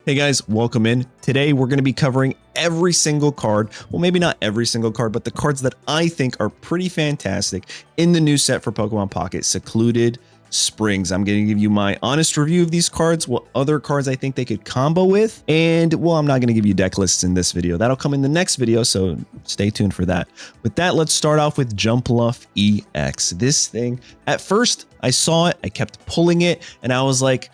Hey guys, welcome in. Today we're going to be covering every single card. Well, maybe not every single card, but the cards that I think are pretty fantastic in the new set for Pokemon Pocket, Secluded Springs. I'm going to give you my honest review of these cards, what other cards I think they could combo with, and well, I'm not going to give you deck lists in this video. That'll come in the next video, so stay tuned for that. With that, let's start off with Jumpluff EX. This thing, at first I saw it, I kept pulling it, and I was like,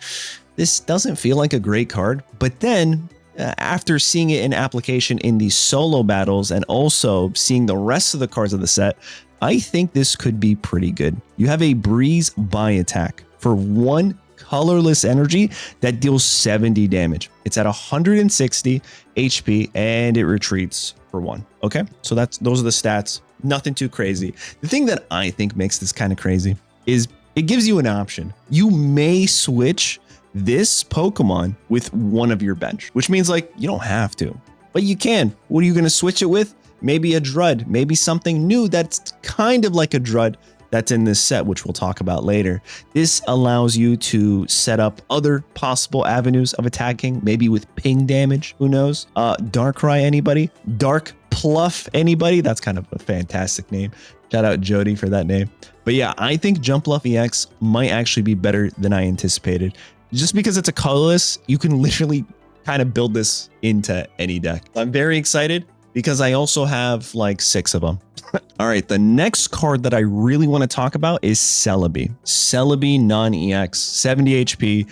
this doesn't feel like a great card. But then after seeing it in application in the solo battles and also seeing the rest of the cards of the set, I think this could be pretty good. You have a Breeze by attack for 1 colorless energy that deals 70 damage. It's at 160 HP and it retreats for 1. Okay, so those are the stats. Nothing too crazy. The thing that I think makes this kind of crazy is it gives you an option. You may switch this Pokemon with one of your bench, which means like you don't have to, but you can. What are you going to switch it with? Maybe a Drud, maybe something new that's kind of like a Drud that's in this set, which we'll talk about later. This allows you to set up other possible avenues of attacking, maybe with ping damage, who knows? Darkrai anybody? Darkpluff anybody? That's kind of a fantastic name. Shout out Jody for that name. But yeah, I think Jumpluff EX might actually be better than I anticipated. Just because it's a colorless, you can literally kind of build this into any deck. I'm very excited because I also have like 6 of them. All right, the next card that I really want to talk about is Celebi. Celebi non-EX, 70 HP,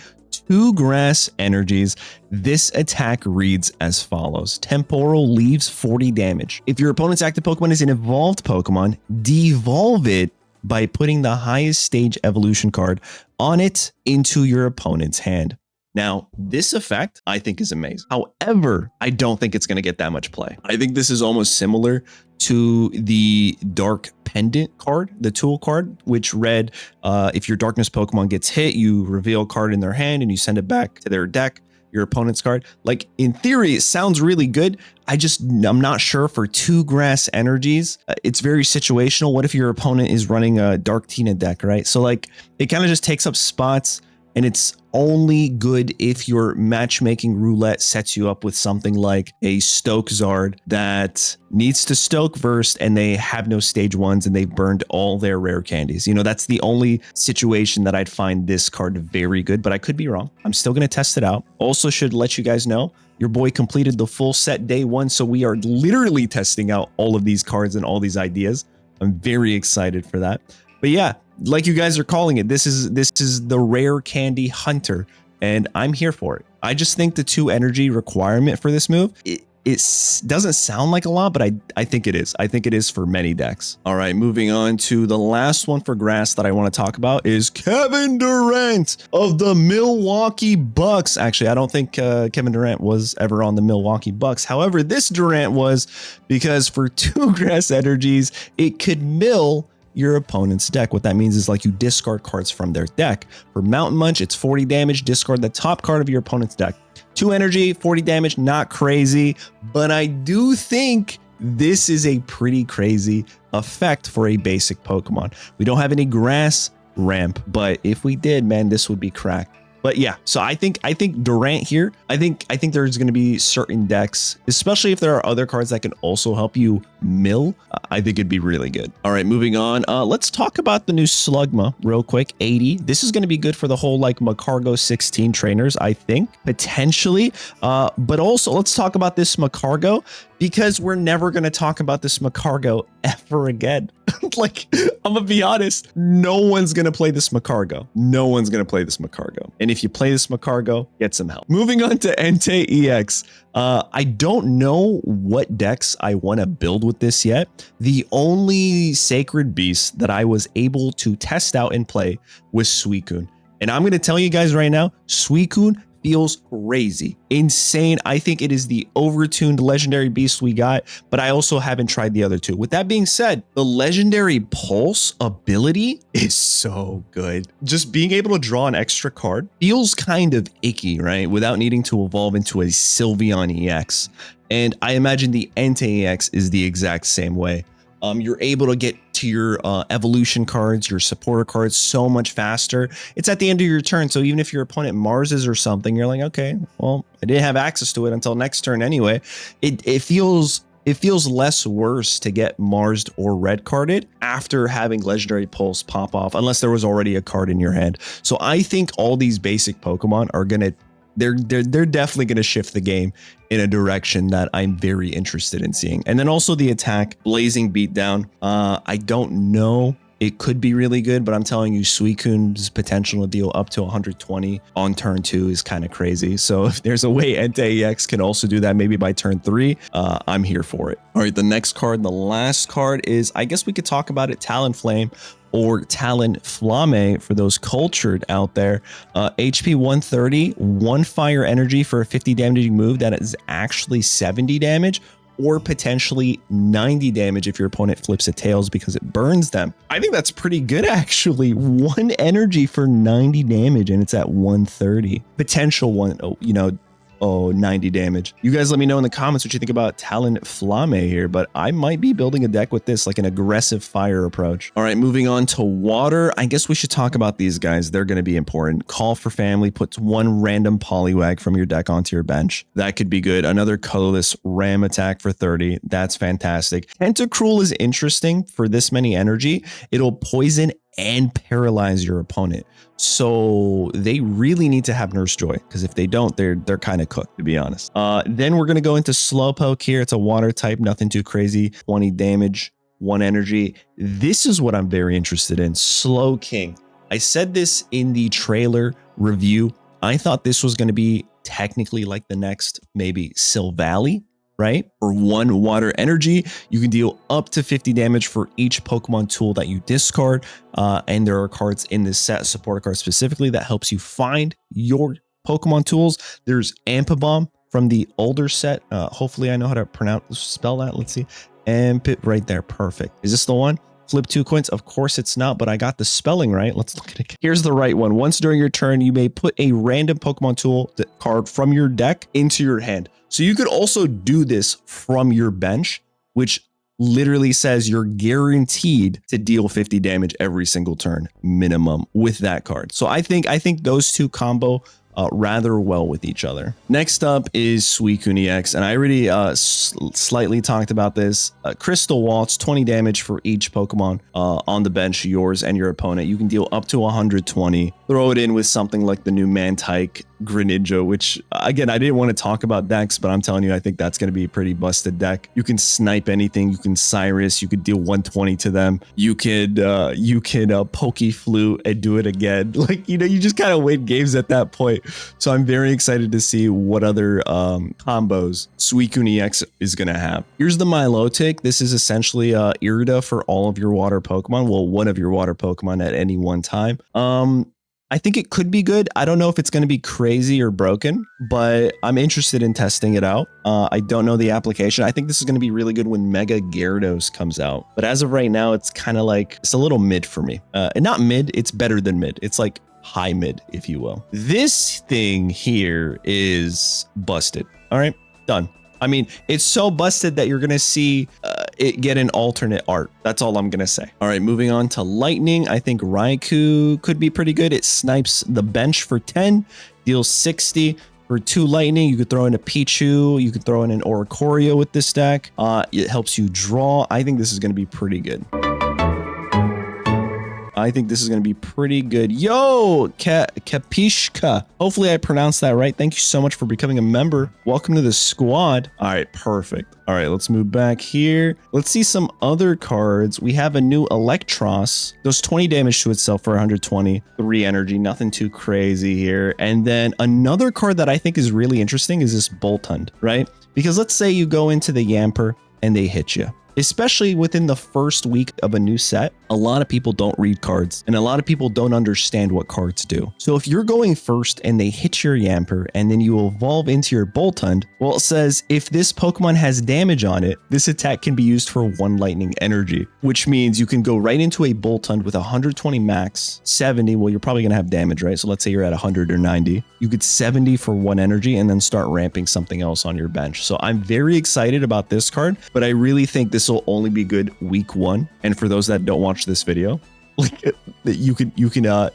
2 grass energies. This attack reads as follows. Temporal leaves 40 damage. If your opponent's active Pokemon is an evolved Pokemon, devolve it by putting the highest stage evolution card on it into your opponent's hand. Now, this effect I think is amazing. However, I don't think it's going to get that much play. I think this is almost similar to the Dark Pendant card, the tool card, which read, if your Darkness Pokemon gets hit, you reveal a card in their hand and you send it back to their deck, your opponent's card. Like in theory, it sounds really good. I'm not sure for 2 grass energies. It's very situational. What if your opponent is running a Dark Tina deck, right? So like it kind of just takes up spots, and it's only good if your matchmaking roulette sets you up with something like a Stoke Zard that needs to Stoke first and they have no stage 1s and they've burned all their rare candies. You know, that's the only situation that I'd find this card very good, but I could be wrong. I'm still going to test it out. Also should let you guys know, your boy completed the full set day 1, so we are literally testing out all of these cards and all these ideas. I'm very excited for that. But yeah, like you guys are calling it, this is the rare candy hunter, and I'm here for it. I just think the 2 energy requirement for this move, it doesn't sound like a lot, but I think it is. I think it is for many decks. All right, moving on to the last one for grass that I want to talk about is Kevin Durant of the Milwaukee Bucks. Actually, I don't think Kevin Durant was ever on the Milwaukee Bucks. However, this Durant was, because for 2 grass energies, it could mill your opponent's deck. What that means is like you discard cards from their deck. For Mountain Munch, it's 40 damage. Discard the top card of your opponent's deck. 2 energy, 40 damage, not crazy, but I do think this is a pretty crazy effect for a basic Pokemon. We don't have any grass ramp, but if we did, man, this would be cracked. But yeah, so I think Durant here, I think there's going to be certain decks, especially if there are other cards that can also help you mill. I think it'd be really good. All right, moving on. Let's talk about the new Slugma real quick. 80. This is going to be good for the whole like Macargo 16 trainers, I think, potentially. But also let's talk about this Macargo, because we're never going to talk about this Macargo ever again. Like, I'm gonna be honest, no one's gonna play this Macargo. No one's gonna play this Macargo. And if you play this Macargo, get some help. Moving on to Entei EX. I don't know what decks I want to build with this yet. The only Sacred Beast that I was able to test out and play was Suicune. And I'm going to tell you guys right now, Suicune feels crazy, insane. I think it is the overtuned legendary beast we got, but I also haven't tried the other 2. With that being said, the legendary pulse ability is so good. Just being able to draw an extra card feels kind of icky, right? Without needing to evolve into a Sylveon EX. And I imagine the Entei EX is the exact same way. You're able to get to your evolution cards, your supporter cards so much faster. It's at the end of your turn, so even if your opponent Marses or something, you're like, okay, well, I didn't have access to it until next turn anyway. It feels less worse to get Marsed or red carded after having Legendary Pulse pop off, unless there was already a card in your hand. So I think all these basic Pokemon are gonna, they're definitely gonna shift the game in a direction that I'm very interested in seeing. And then also the attack, Blazing Beatdown. I don't know. It could be really good, but I'm telling you, Suicune's potential to deal up to 120 on turn 2 is kind of crazy. So if there's a way Entei EX can also do that, maybe by turn 3, I'm here for it. All right, the next card, the last card is, I guess we could talk about it, Talonflame or Talonflame for those cultured out there. HP 130, 1 fire energy for a 50 damaging move that is actually 70 damage, or potentially 90 damage if your opponent flips a tails because it burns them. I think that's pretty good, actually. 1 energy for 90 damage, and it's at 130. Potential 90 damage. You guys let me know in the comments what you think about Talonflame here, but I might be building a deck with this, like an aggressive fire approach. All right, moving on to water. I guess we should talk about these guys. They're going to be important. Call for Family puts 1 random Poliwag from your deck onto your bench. That could be good. Another colorless ram attack for 30. That's fantastic. Tentacruel is interesting for this many energy. It'll poison and paralyze your opponent. So they really need to have Nurse Joy, because if they don't, they're kind of cooked, to be honest. Then we're going to go into Slowpoke here. It's a water type, nothing too crazy. 20 damage, 1 energy. This is what I'm very interested in. Slowking. I said this in the trailer review. I thought this was going to be technically like the next maybe Silvally, right? For 1 water energy, you can deal up to 50 damage for each Pokemon tool that you discard. And there are cards in this set, supporter cards specifically, that helps you find your Pokemon tools. There's Ampabomb from the older set. Hopefully I know how to spell that. Let's see. Ampit right there. Perfect. Is this the one? Flip 2 coins. Of course it's not, but I got the spelling right. Let's look at it. Here's the right one. Once during your turn, you may put a random Pokemon tool card from your deck into your hand. So you could also do this from your bench, which literally says you're guaranteed to deal 50 damage every single turn minimum with that card. So I think those two combo rather well with each other. Next up is Suicune EX, and I already slightly talked about this. Crystal Waltz, 20 damage for each Pokemon on the bench, yours and your opponent. You can deal up to 120. Throw it in with something like the new Mantike Greninja, which again, I didn't want to talk about decks, but I'm telling you, I think that's going to be a pretty busted deck. You can snipe anything. You can Cyrus. You could deal 120 to them. You could Poke Flute and do it again. Like, you know, you just kind of win games at that point. So I'm very excited to see what other combos Suicune EX is going to have. Here's the Milotic. This is essentially Irida for all of your water Pokemon. Well, one of your water Pokemon at any one time. I think it could be good. I don't know if it's going to be crazy or broken, but I'm interested in testing it out. I don't know the application. I think this is going to be really good when Mega Gyarados comes out. But as of right now, it's kind of like, it's a little mid for me. And not mid, it's better than mid. It's like high mid, if you will. This thing here is busted. All right, done. I mean, it's so busted that you're going to see it get an alternate art. That's all I'm going to say. All right, moving on to Lightning. I think Raikou could be pretty good. It snipes the bench for 10, deals 60. For 2 Lightning, you could throw in a Pichu. You could throw in an Oricorio with this deck. It helps you draw. I think this is going to be pretty good. I think this is going to be pretty good. Yo, Kapishka. Hopefully I pronounced that right. Thank you so much for becoming a member. Welcome to the squad. All right, perfect. All right, let's move back here. Let's see some other cards. We have a new Electros. Does 20 damage to itself for 120. 3 energy, nothing too crazy here. And then another card that I think is really interesting is this Boltund, right? Because let's say you go into the Yamper and they hit you. Especially within the first week of a new set, a lot of people don't read cards and a lot of people don't understand what cards do. So if you're going first and they hit your Yamper and then you evolve into your Boltund, well, it says if this Pokemon has damage on it, this attack can be used for 1 lightning energy, which means you can go right into a Boltund with 120 max, 70. Well, you're probably going to have damage, right? So let's say you're at 100 or 90. You could 70 for 1 energy and then start ramping something else on your bench. So I'm very excited about this card, but I really think this this will only be good week 1. And for those that don't watch this video, like you can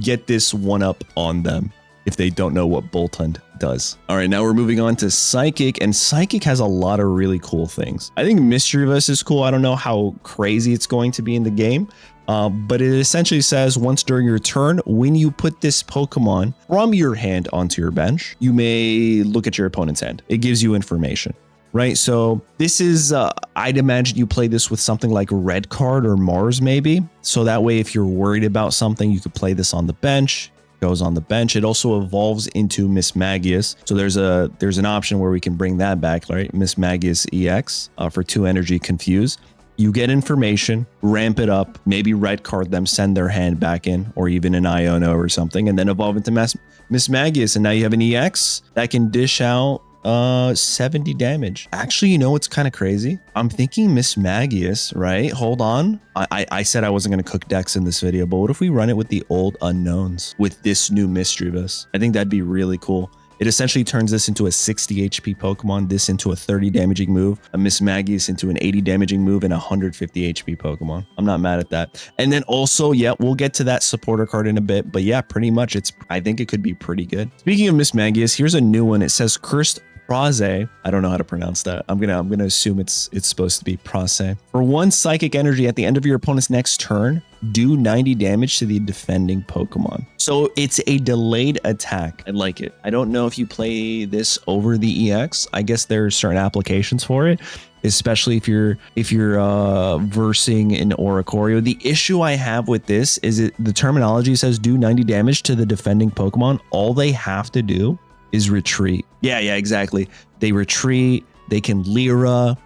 get this one up on them if they don't know what Bolt Hunt does. All right, now we're moving on to Psychic, and Psychic has a lot of really cool things. I think Mischievous is cool. I don't know how crazy it's going to be in the game, but it essentially says once during your turn, when you put this Pokemon from your hand onto your bench, you may look at your opponent's hand. It gives you information. Right, so this is, I'd imagine you play this with something like Red Card or Mars maybe. So that way, if you're worried about something, you could play this on the bench. Goes on the bench. It also evolves into Mismagius. So there's an option where we can bring that back, right? Mismagius EX for 2 energy Confuse. You get information, ramp it up, maybe Red Card them, send their hand back in, or even an Iono or something, and then evolve into Mismagius. And now you have an EX that can dish out 70 damage. Actually, you know what's kind of crazy? I'm thinking Mismagius, right? Hold on. I said I wasn't going to cook decks in this video, but what if we run it with the old unknowns with this new Mischievous? I think that'd be really cool. It essentially turns this into a 60 HP Pokemon, this into a 30 damaging move, a Mismagius into an 80 damaging move, and a 150 HP Pokemon. I'm not mad at that. And then also, yeah, we'll get to that supporter card in a bit, but yeah, pretty much I think it could be pretty good. Speaking of Mismagius, here's a new one. It says Cursed Prase. I don't know how to pronounce that. I'm gonna assume it's supposed to be Prase. For 1 psychic energy at the end of your opponent's next turn, do 90 damage to the defending Pokemon. So it's a delayed attack. I like it. I don't know if you play this over the EX. I guess there are certain applications for it, especially if you're versing an Oricorio. The issue I have with this is the terminology says do 90 damage to the defending Pokemon. All they have to do is retreat. Yeah, exactly. They retreat, they can Lyra.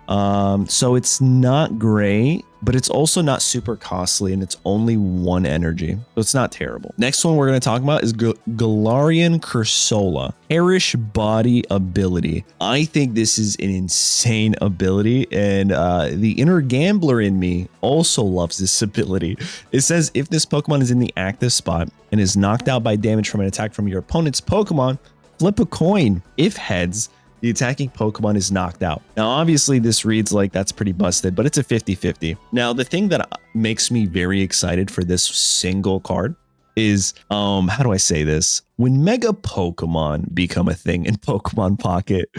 So it's not great, but it's also not super costly, and it's only 1 energy. So it's not terrible. Next one we're going to talk about is Galarian Corsola. Perish Body ability. I think this is an insane ability, and the inner gambler in me also loves this ability. It says if this Pokemon is in the active spot and is knocked out by damage from an attack from your opponent's Pokemon, flip a coin. If heads, the attacking Pokemon is knocked out. Now, obviously, this reads like that's pretty busted, but it's a 50-50. Now, the thing that makes me very excited for this single card is, how do I say this? When Mega Pokemon become a thing in Pokemon Pocket,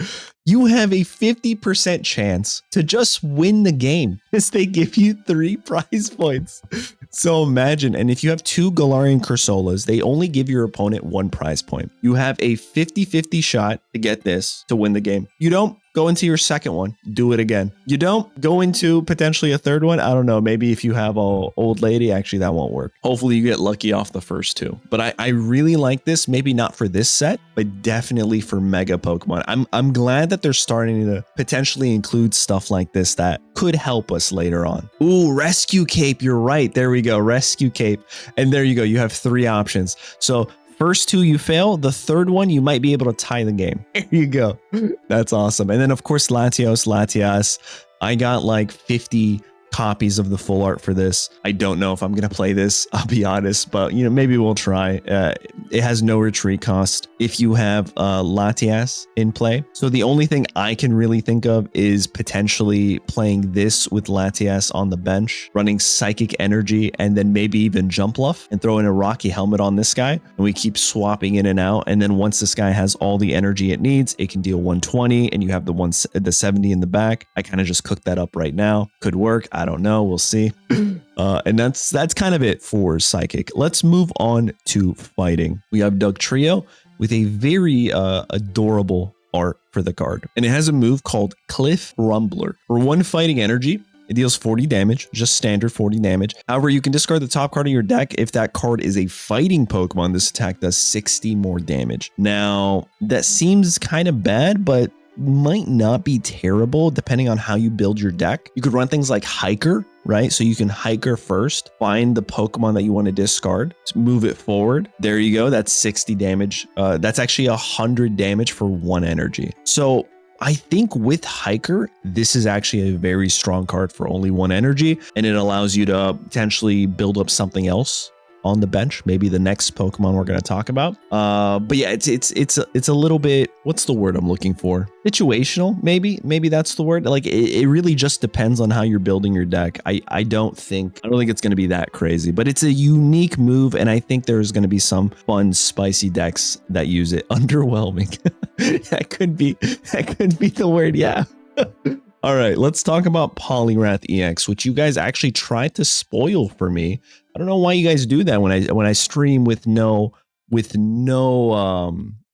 you have a 50% chance to just win the game because they give you 3 prize points. So imagine, and if you have 2 Galarian Corsolas, they only give your opponent 1 prize point. You have a 50-50 shot to get this to win the game. You don't go into your second one, do it again. You don't go into potentially a third one. I don't know. Maybe if you have an old lady, actually that won't work. Hopefully you get lucky off the first 2. But I really like this. Maybe not for this set, but definitely for Mega Pokemon. I'm glad that they're starting to potentially include stuff like this that could help us later on. Ooh, Rescue Cape. You're right. There we go. Rescue Cape. And there you go. You have 3 options. So first 2 you fail, the third one you might be able to tie the game. There you go. That's awesome. And then of course Latios. I got like 50 copies of the full art for this. I don't know if I'm gonna play this, I'll be honest, but maybe we'll try. It has no retreat cost if you have Latias in play. So the only thing I can really think of is potentially playing this with Latias on the bench, running Psychic Energy, and then maybe even Jumpluff and throwing a Rocky Helmet on this guy, and we keep swapping in and out. And then once this guy has all the energy it needs, it can deal 120, and you have the 70 in the back. I kind of just cooked that up right now. Could work. I don't know. We'll see. And that's kind of it for Psychic. Let's move on to fighting. We have Dugtrio with a very adorable art for the card. And it has a move called Cliff Rumbler. For 1 fighting energy, it deals 40 damage, just standard 40 damage. However, you can discard the top card of your deck. If that card is a fighting Pokemon, this attack does 60 more damage. Now, that seems kind of bad, but might not be terrible depending on how you build your deck. You could run things like Hiker, right? So you can Hiker first, find the Pokemon that you want to discard, move it forward. There you go. That's 60 damage. That's actually 100 damage for 1 energy. So I think with Hiker, this is actually a very strong card for only 1 energy, and it allows you to potentially build up something else on the bench. Maybe the next Pokemon we're going to talk about. But yeah, it's a little bit, what's the word I'm looking for? Situational, maybe that's the word. Like it really just depends on how you're building your deck. I don't think it's going to be that crazy, but it's a unique move, and I think there's going to be some fun, spicy decks that use it. Underwhelming. that could be the word. Yeah. All right, let's talk about Poliwrath EX, which you guys actually tried to spoil for me. I don't know why you guys do that when I stream with no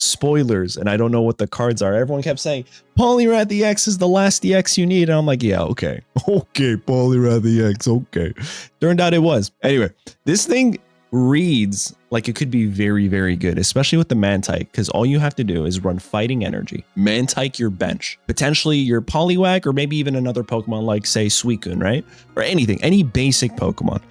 spoilers, and I don't know what the cards are. Everyone kept saying Poliwrath EX is the last EX you need, and I'm like, yeah, okay, Poliwrath EX, okay. Turned out it was. Anyway, this thing reads like it could be very, very good, especially with the Mantike, because all you have to do is run Fighting Energy, Mantike your bench, potentially your Poliwag, or maybe even another Pokemon like, say, Suicune, right? Or anything, any basic Pokemon.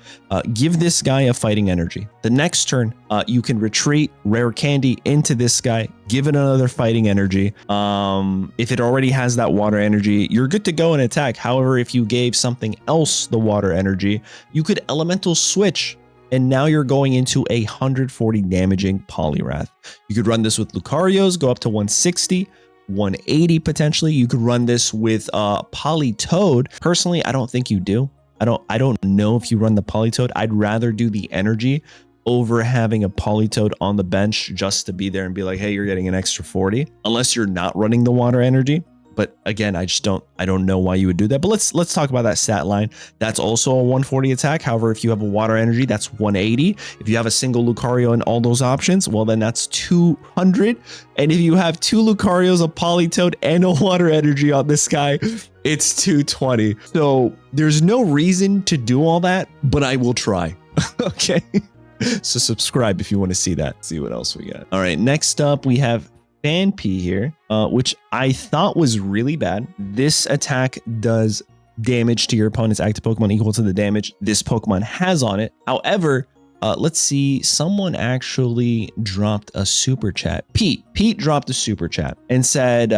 Give this guy a Fighting Energy. The next turn, you can retreat Rare Candy into this guy, give it another Fighting Energy. If it already has that Water Energy, you're good to go and attack. However, if you gave something else the Water Energy, you could Elemental Switch, and now you're going into a 140 damaging Poliwrath. You could run this with Lucario's, go up to 160, 180 potentially. You could run this with Politoed. Personally, I don't think you do. I don't know if you run the Politoed. I'd rather do the energy over having a Politoed on the bench just to be there and be like, hey, you're getting an extra 40, unless you're not running the Water Energy. But again, I don't know why you would do that. But let's talk about that stat line. That's also a 140 attack. However, if you have a Water Energy, that's 180. If you have a single Lucario and all those options, well, then that's 200. And if you have two Lucarios, a Politoed, and a Water Energy on this guy, it's 220. So there's no reason to do all that, but I will try. Okay. So subscribe if you want to see that. See what else we got. All right. Next up, we have Phanpy here, which I thought was really bad. This attack does damage to your opponent's active Pokemon equal to the damage this Pokemon has on it. However, let's see, someone actually dropped a super chat. Pete dropped a super chat and said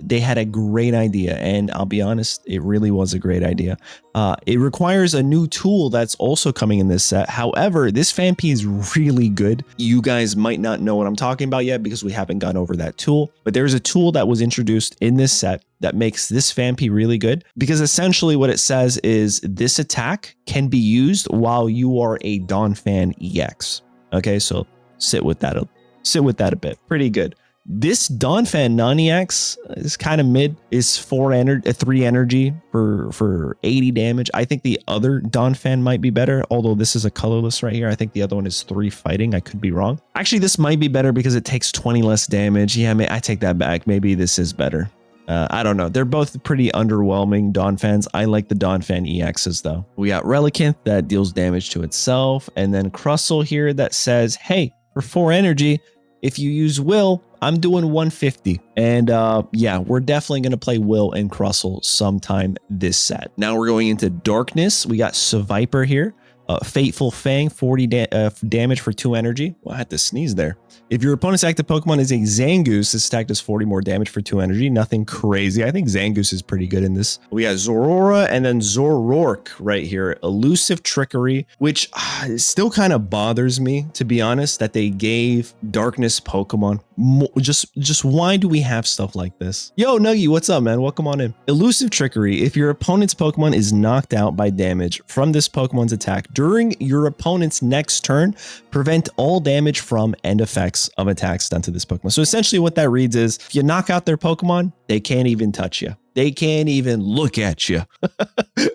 they had a great idea, and I'll be honest, it really was a great idea. It requires a new tool that's also coming in this set. However, this Phanpy is really good. You guys might not know what I'm talking about yet because we haven't gone over that tool, but there's a tool that was introduced in this set that makes this Phanpy really good, because essentially what it says is this attack can be used while you are a Donphan EX. Okay, so sit with that a bit. Pretty good. This Donphan non-EX is kind of mid, is 3 energy for 80 damage. I think the other Donphan might be better, although this is a colorless right here. I think the other one is 3 fighting. I could be wrong. Actually, this might be better because it takes 20 less damage. Yeah, I take that back. Maybe this is better. I don't know. They're both pretty underwhelming Donphans. I like the Donphan EXs though. We got Relicanth that deals damage to itself, and then Corsola here that says, hey, for 4 energy, if you use Will, I'm doing 150. And yeah, we're definitely going to play Will and Corsola sometime this set. Now we're going into Darkness. We got Seviper here. Fateful Fang, 40 damage for 2 energy. Well, I had to sneeze there. If your opponent's active Pokemon is a Zangoose, this attack does 40 more damage for 2 energy. Nothing crazy. I think Zangoose is pretty good in this. We got Zorora and then Zoroark right here. Elusive Trickery, which still kind of bothers me, to be honest, that they gave Darkness Pokemon. Just why do we have stuff like this? Yo, Nuggy, what's up, man? Welcome on in. Elusive Trickery. If your opponent's Pokemon is knocked out by damage from this Pokemon's attack during your opponent's next turn, prevent all damage from and effects of attacks done to this Pokemon. So essentially what that reads is, if you knock out their Pokemon, they can't even touch you. They can't even look at you,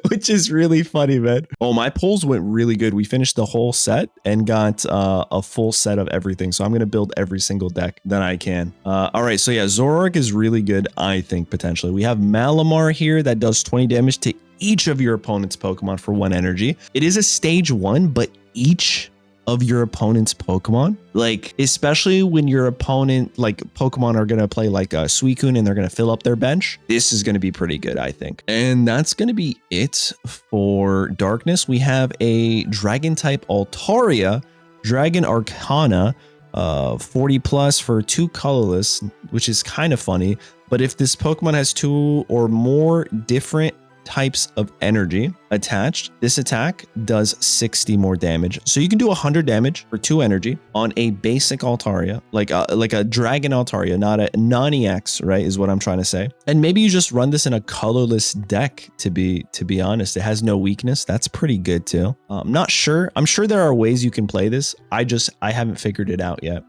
which is really funny, man. Oh, my pulls went really good. We finished the whole set and got a full set of everything. So I'm going to build every single deck that I can. All right. So yeah, Zoroark is really good, I think, potentially. We have Malamar here that does 20 damage to each of your opponent's Pokemon for 1 energy. It is a stage 1, but each of your opponent's Pokemon, like especially when your opponent, like Pokemon are going to play like a Suicune and they're going to fill up their bench, this is going to be pretty good, I think. And that's going to be it for Darkness. We have a Dragon type Altaria, Dragon Arcana, 40 plus for 2 colorless, which is kind of funny. But if this Pokemon has 2 or more different types of energy attached. This attack does 60 more damage. So you can do 100 damage for 2 energy on a basic Altaria, like a dragon Altaria, not a non-EX, right, is what I'm trying to say. And maybe you just run this in a colorless deck, to be honest. It has no weakness. That's pretty good too. I'm not sure. I'm sure there are ways you can play this. I haven't figured it out yet.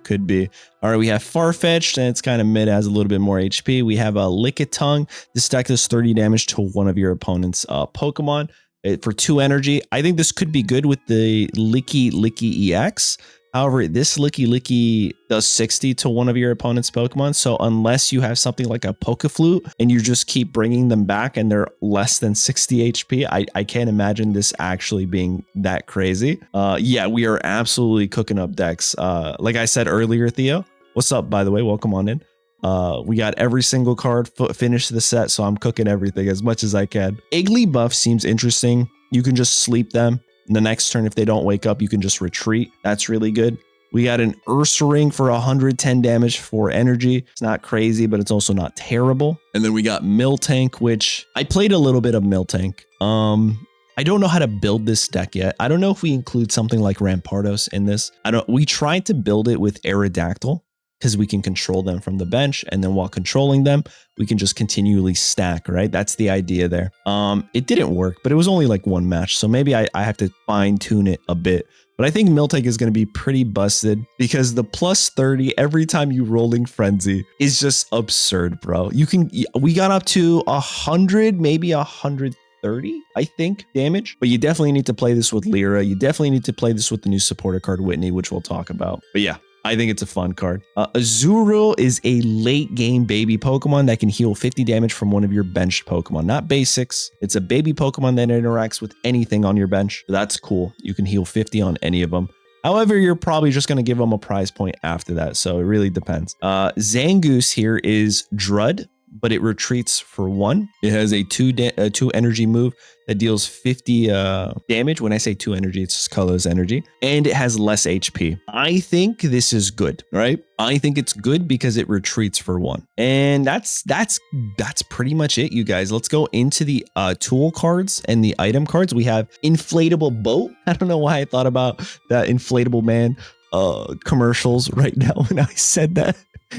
Could be. All right, we have Farfetch'd, and it's kind of mid, has a little bit more HP. We have a Lickitung. This deck does 30 damage to one of your opponent's Pokemon for 2 energy. I think this could be good with the Licky EX. However, this Licky does 60 to one of your opponent's Pokemon. So unless you have something like a Pokeflute and you just keep bringing them back and they're less than 60 HP, I can't imagine this actually being that crazy. Yeah, we are absolutely cooking up decks. Like I said earlier, Theo, what's up, by the way? Welcome on in. We got every single card finished the set, so I'm cooking everything as much as I can. Igglybuff seems interesting. You can just sleep them. The next turn, if they don't wake up, you can just retreat. That's really good. We got an Ursaring for 110 damage for energy. It's not crazy, but it's also not terrible. And then we got Miltank, which I played a little bit of Miltank. I don't know how to build this deck yet. I don't know if we include something like Rampardos in this. We tried to build it with Aerodactyl, because we can control them from the bench, and then while controlling them, we can just continually stack, right? That's the idea there. It didn't work, but it was only like 1 match, so maybe I have to fine tune it a bit. But I think Miltank is going to be pretty busted because the plus 30 every time you Rolling Frenzy is just absurd, bro. We got up to 100, maybe 130, I think, damage. But you definitely need to play this with Lyra. You definitely need to play this with the new supporter card, Whitney, which we'll talk about. But yeah, I think it's a fun card. Azurill is a late game baby Pokemon that can heal 50 damage from one of your benched Pokemon. Not basics. It's a baby Pokemon that interacts with anything on your bench. So that's cool. You can heal 50 on any of them. However, you're probably just going to give them a prize point after that. So it really depends. Zangoose here is Drud, but it retreats for 1. It has a 2 energy move that deals 50 damage. When I say 2 energy, it's just colorless energy, and it has less HP. I think this is good, right? I think it's good because it retreats for 1, and that's pretty much it, you guys. Let's go into the tool cards and the item cards. We have Inflatable Boat. I don't know why I thought about that Inflatable Man commercials right now when I said that.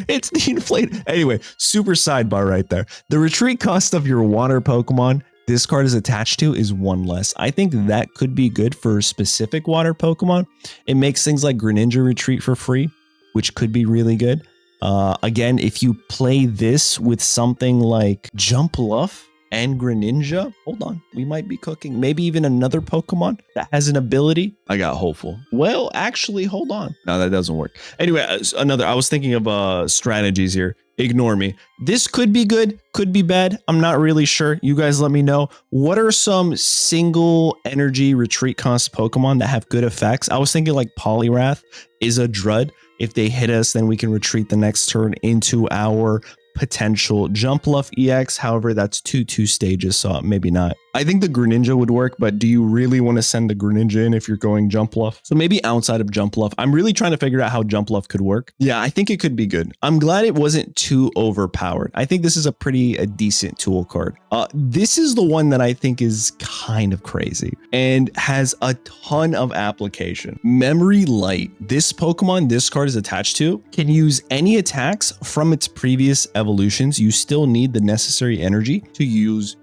It's the inflate. Anyway, super sidebar right there. The retreat cost of your water Pokemon this card is attached to is 1 less. I think that could be good for specific water Pokemon. It makes things like Greninja retreat for free, which could be really good. Again, if you play this with something like Jumpluff and Greninja, hold on, we might be cooking. Maybe even another Pokemon that has an ability. I got hopeful. Well, actually, hold on. No, that doesn't work. Anyway, I was thinking of strategies here. Ignore me. This could be good, could be bad. I'm not really sure. You guys let me know. What are some single energy retreat cost Pokemon that have good effects? I was thinking like Poliwrath is a Drud. If they hit us, then we can retreat the next turn into our potential Jumpluff EX. However, that's 2 stages, so maybe not. I think the Greninja would work, but do you really want to send the Greninja in if you're going Jumpluff? So maybe outside of Jumpluff. I'm really trying to figure out how Jumpluff could work. Yeah, I think it could be good. I'm glad it wasn't too overpowered. I think this is a decent tool card. This is the one that I think is kind of crazy and has a ton of application. Memory Light. This Pokemon this card is attached to can use any attacks from its previous evolutions. You still need the necessary energy to use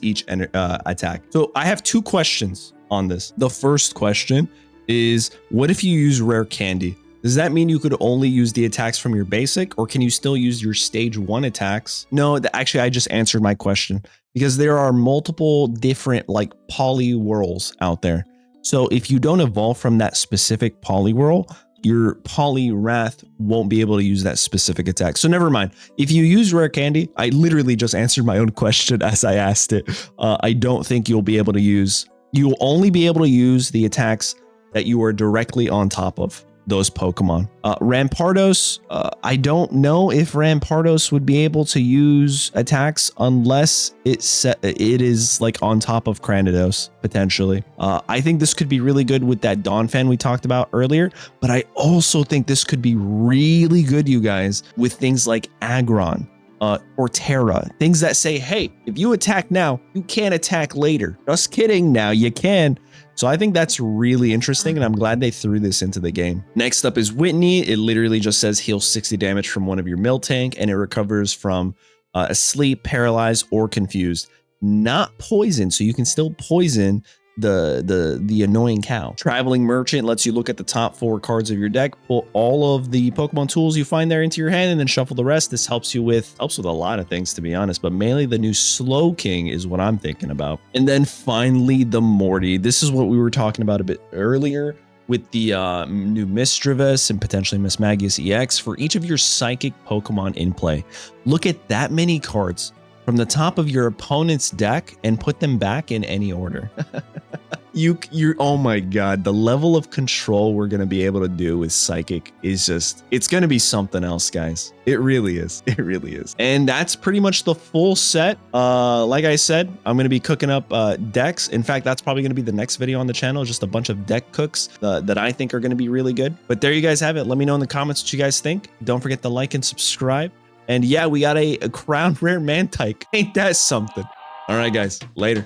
each attack. So I have 2 questions on this. The first question is, what if you use Rare Candy? Does that mean you could only use the attacks from your basic, or can you still use your stage 1 attacks? No, actually, I just answered my question because there are multiple different like Poliwhirls out there. So if you don't evolve from that specific Poliwhirl, your Poliwrath won't be able to use that specific attack. So never mind. If you use Rare Candy, I literally just answered my own question as I asked it. I don't think you'll only be able to use the attacks that you are directly on top of those Pokemon. Rampardos, I don't know if Rampardos would be able to use attacks unless it is like on top of Cranidos, potentially. I think this could be really good with that Donphan we talked about earlier, but I also think this could be really good, you guys, with things like Aggron or Terra. Things that say, hey, if you attack now, you can't attack later. Just kidding, now you can. So I think that's really interesting, and I'm glad they threw this into the game. Next up is Whitney. It literally just says heal 60 damage from one of your Miltank, and it recovers from asleep, paralyzed, or confused. Not poison, so you can still poison the annoying cow. Traveling Merchant lets you look at the top 4 cards of your deck, pull all of the Pokemon tools you find there into your hand, and then shuffle the rest. This helps with a lot of things, to be honest, but mainly the new Slowking is what I'm thinking about. And then finally, the Morty. This is what we were talking about a bit earlier with the new Misdreavus and potentially Mismagius EX. For each of your Psychic Pokemon in play, look at that many cards from the top of your opponent's deck and put them back in any order. You're oh my god, the level of control we're gonna be able to do with Psychic is just, it's gonna be something else, guys. It really is. It really is. And that's pretty much the full set. Like I said, I'm gonna be cooking up decks. In fact, that's probably gonna be the next video on the channel, just a bunch of deck cooks that I think are gonna be really good. But there you guys have it. Let me know in the comments what you guys think. Don't forget to like and subscribe. And yeah, we got a crown rare Mantike. Ain't that something? All right, guys, later.